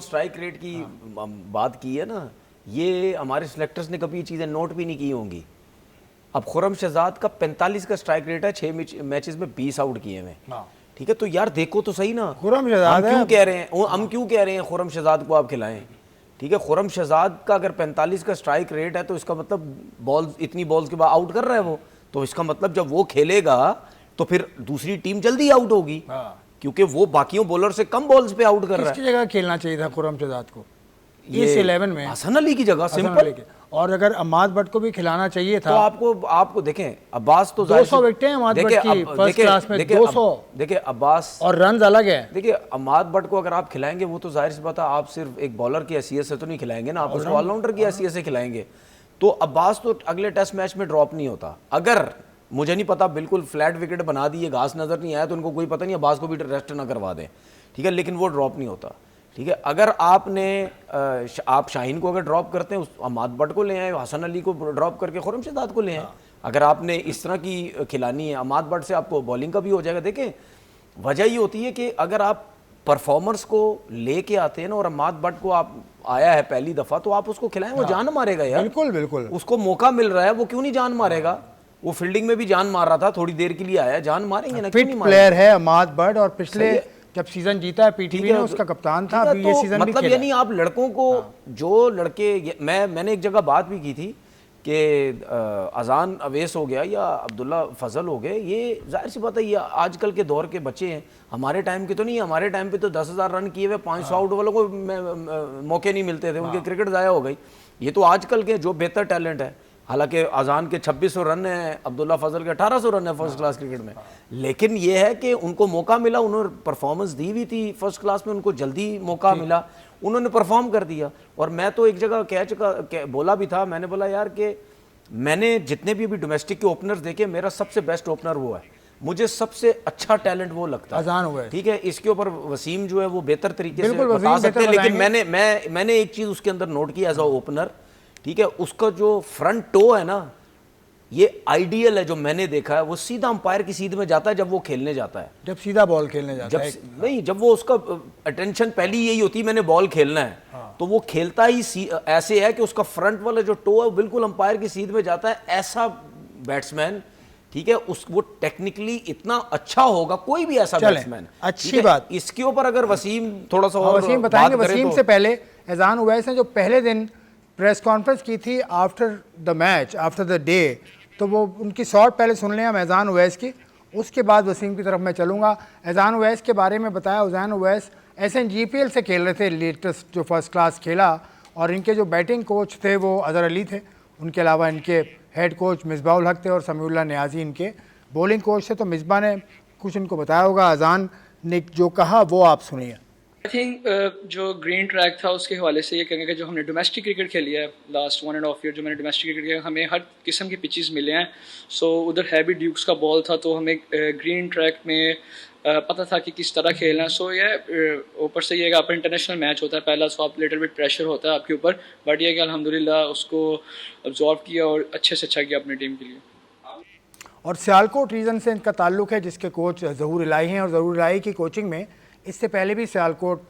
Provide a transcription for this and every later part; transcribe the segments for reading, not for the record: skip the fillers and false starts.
Strike rate की बात की है ना, ये हमारे सिलेक्टर्स ने कभी ये चीज़ें नोट भी नहीं की होंगी। अब खुर्रम शहजाद का 45 का स्ट्राइक रेट है, 6 मैचेस में 20 आउट किए हुए। ठीक है, तो यार देखो तो सही ना, खुर्रम शहजाद हम क्यों कह रहे हैं, हम क्यों कह रहे हैं खुर्रम शहजाद को आप खिलाएं। ठीक है, खुर्रम शहजाद का अगर 45 का स्ट्राइक रेट है तो इसका मतलब बॉल्स, इतनी बॉल्स के बाद आउट कर रहा है वो, तो इसका मतलब जब वो खेलेगा तो फिर दूसरी टीम जल्दी आउट होगी, क्योंकि वो बाकियों बॉलर से कम बॉल्स पे आउट कर रहा है। किसकी जगह खेलना चाहिए था खुर्रम शहजाद को इस 11 में? हसन अली की जगह, सिंपल। और अगर अम्माद भट्ट को भी खिलाना चाहिए था तो आपको देखें, अब्बास तो 200 विकेटें अम्माद भट्ट की फर्स्ट क्लास में, 200। देखिए अब्बास और रन अलग है। देखिए अम्माद भट्ट को अगर आप खिलाएंगे, वो तो जाहिर सी बात है आप सिर्फ एक बॉलर की हैसियत से तो नहीं खिलाएंगे ना, आप उसको ऑलराउंडर की हैसियत से खिलाएंगे। तो अब्बास तो अगले टेस्ट मैच में ड्रॉप नहीं होता। अगर मुझे नहीं पता, बिल्कुल फ्लैट विकेट बना दिए, घास नजर नहीं आया, तो उनको कोई पता नहीं अब्बास को भी रेस्ट ना करवा दें, ठीक है, लेकिन वो ड्रॉप नहीं होता। ठीक है, अगर आपने आप शाहीन को अगर ड्रॉप करते हैं, उस अम्माद भट्ट को ले आए, हसन अली को ड्रॉप करके खुर्रम शहजाद को ले आए। अगर आपने इस तरह की खिलानी है, अम्माद भट्ट से आपको बॉलिंग का भी हो जाएगा। देखें, वजह ये होती है कि अगर आप परफॉर्मर्स को लेके आते हैं ना, और अम्माद भट्ट को आप आया है पहली दफा, तो आप उसको खिलाएं, वो जान मारेगा यार। बिल्कुल बिल्कुल, उसको मौका मिल रहा है, वो क्यों नहीं जान मारेगा। वो फील्डिंग में भी जान मार रहा था, थोड़ी देर के लिए आया, जान मारेंगे ना, फिट प्लेयर है अम्माद भट्ट, और पिछले जब सीजन जीता है पीटीवी में उसका कप्तान था, अभी ये सीजन मतलब भी यानी आप लड़कों को जो लड़के, मैंने एक जगह बात भी की थी कि अजान अवेस हो गया या अब्दुल्ला फजल हो गए, ये जाहिर सी बात है ये आजकल के दौर के बच्चे हैं, हमारे टाइम के तो नहीं। हमारे टाइम पे तो 10,000 रन किए हुए 500 आउट वालों को मौके नहीं मिलते थे, उनकी क्रिकेट ज़ाया हो गई। ये तो आजकल के जो बेहतर टैलेंट है, हालांकि अजान के 2600 रन हैं, अब्दुल्ला फजल के 1800 रन है फर्स्ट क्लास क्रिकेट में, लेकिन ये है कि उनको मौका मिला, उन्होंने परफॉर्मेंस दी हुई थी फर्स्ट क्लास में, उनको जल्दी मौका मिला, उन्होंने परफॉर्म कर दिया। और मैं तो एक जगह कह चुका, बोला भी था, मैंने बोला यार कि मैंने जितने भी अभी डोमेस्टिक के ओपनर्स देखे, मेरा सबसे बेस्ट ओपनर वो है, मुझे सबसे अच्छा टैलेंट वो लगता है, अजान हुआ है। ठीक है, इसके ऊपर वसीम जो है वो बेहतर तरीके से बता सकते हैं, लेकिन मैंने एक चीज़ उसके अंदर नोट की एज अ ओपनर, ठीक है, उसका जो फ्रंट टो है ना, ये आइडियल है जो मैंने देखा है। वो सीधा अंपायर की सीध में जाता है जब वो खेलने जाता है, जब सीधा बॉल खेलने जाता है, नहीं, जब वो उसका अटेंशन पहली यही होती है मैंने बॉल खेलना है, तो वो खेलता ही ऐसे है कि उसका फ्रंट वाला जो टो है बिल्कुल अंपायर की सीध में जाता है। ऐसा बैट्समैन, ठीक है, वो टेक्निकली इतना अच्छा होगा, कोई भी ऐसा बैट्समैन। अच्छी बात, इसके ऊपर अगर वसीम थोड़ा सा और वसीम बताएंगे। वसीम से पहले एजान उवैस ने जो पहले दिन प्रेस कॉन्फ्रेंस की थी after the match, after the day, तो वो उनकी शॉर्ट पहले सुन लें हम एजान उवैस की, उसके बाद वसीम की तरफ मैं चलूँगा। एजान उवैस के बारे में बताया, एजान उवैस SNGPL से खेल रहे थे, लेटेस्ट जो फर्स्ट क्लास खेला, और इनके जो बैटिंग कोच थे वो अज़हर अली थे, उनके अलावा इनके हेड कोच मिसबाउल हक थे और समीउल्लाह नियाज़ी इनके बॉलिंग कोच थे। तो मिसबा ने कुछ इनको बताया होगा, अजान ने जो कहा वो आप सुनिए। आई थिंक जो ग्रीन ट्रैक था उसके हवाले से ये कहेंगे कि जो हमने डोमेस्टिक क्रिकेट खेली है लास्ट 1.5 ईयर, जो मैंने डोमेस्टिक क्रिकेट किया, हमें हर किस्म के पिचेस मिले हैं। सो उधर हैवी ड्यूक्स का बॉल था, तो हमें ग्रीन ट्रैक में पता था कि किस तरह खेलना है। सो ये ऊपर से ये आपका इंटरनेशनल मैच होता है पहला, सो आप लिटिल बिट प्रेशर होता है आपके ऊपर, बट ये कि अल्हम्दुलिल्लाह उसको अब्जॉर्व किया और अच्छे से अच्छा किया अपनी टीम के लिए। और सियालकोट रीजन से इनका ताल्लुक़ है, जिसके कोच ज़हूर इलाही हैं, और ज़हूर इलाही की कोचिंग में इससे पहले भी सियालकोट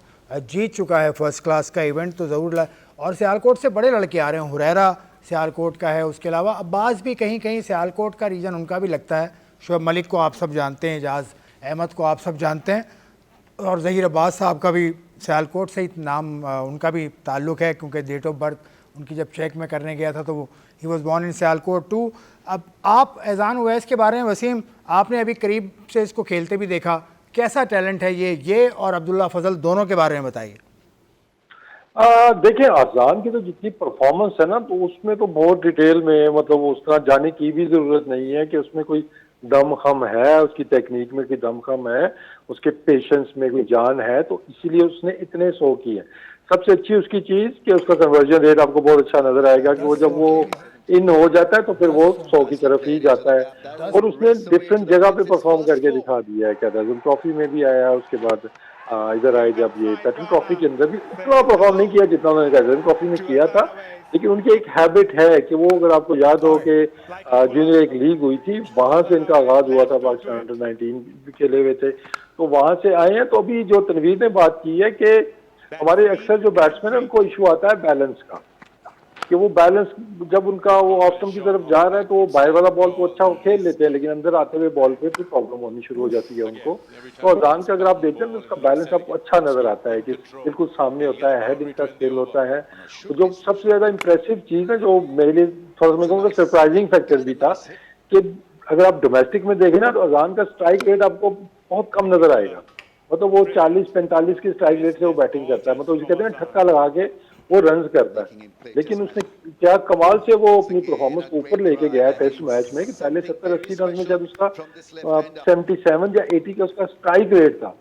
जीत चुका है फर्स्ट क्लास का इवेंट। तो ज़रूर, और सियालकोट से बड़े लड़के आ रहे हैं, हुरैरा सियालकोट का है, उसके अलावा अब्बास भी कहीं कहीं सियालकोट का रीजन उनका भी लगता है। शुएब मलिक को आप सब जानते हैं, एजाज़ अहमद को आप सब जानते हैं, और ज़हीर अब्बास साहब का भी सियालकोट से ही नाम उनका भी ताल्लुक़ है, क्योंकि डेट ऑफ बर्थ उनकी जब चेक में करने गया था तो वो he was born in Sialkot too. अब आप एजान उवैस के बारे में, वसीम आपने अभी करीब से इसको खेलते भी देखा, कैसा टैलेंट है ये और अब्दुल्ला फजल दोनों के बारे में बताइए। देखिए, अजान की तो जितनी परफॉर्मेंस है ना, तो उसमें तो बहुत डिटेल में, मतलब उस तरह जाने की भी जरूरत नहीं है कि उसमें कोई दम खम है, उसकी टेक्निक में कोई दम खम है, उसके पेशेंस में कोई जान है, तो इसीलिए उसने इतने 100 किए। सबसे अच्छी उसकी चीज कि उसका कन्वर्जन रेट आपको बहुत अच्छा नजर आएगा कि वो जब वो इन हो जाता है तो फिर वो 100 की तरफ ही जाता है। और उसने डिफरेंट जगह पे परफॉर्म करके दिखा दिया है, क्या था ट्रॉफी में भी आया, उसके बाद इधर आए जब ये पैटर्न ट्रॉफी के अंदर भी उतना परफॉर्म नहीं किया जितना उन्होंने पैटर्न ट्रॉफी में किया था, लेकिन उनकी एक हैबिट है कि वो, अगर आपको याद हो कि जूनियर एक लीग हुई थी, वहां से इनका आगाज हुआ था, पाकिस्तान अंडर 19 भी खेले हुए थे, तो वहां से आए हैं। तो अभी जो तनवीर ने बात की है कि हमारे अक्सर जो बैट्समैन है उनको इशू आता है बैलेंस का, कि वो बैलेंस जब उनका वो ऑफ स्टंप की तरफ जा रहा है तो वो बाहर वाला बॉल को अच्छा वो खेल लेते हैं, लेकिन अंदर आते हुए बॉल पे फिर प्रॉब्लम होनी शुरू हो जाती है उनको। तो अजान का अगर आप देखते हैं तो उसका बैलेंस आपको अच्छा नजर आता है कि बिल्कुल सामने होता है, हेड इनका स्टिल होता है। तो जो सबसे ज्यादा इंप्रेसिव चीज है, जो मेरे लिए थोड़ा सा मैं कहूँगा सरप्राइजिंग फैक्टर भी था, कि अगर आप डोमेस्टिक में देखें ना तो अजान का स्ट्राइक रेट आपको बहुत कम नजर आएगा। मतलब वो 40-45 की स्ट्राइक रेट से वो बैटिंग करता है, मतलब उसे कहते हैं ठक्का लगा के वो रन करता है। लेकिन उसने क्या कमाल से वो अपनी परफॉर्मेंस को ऊपर लेके गया है टेस्ट मैच में, कि पहले 70-80 रन में जब उसका 77 या 80 का उसका स्ट्राइक रेट था,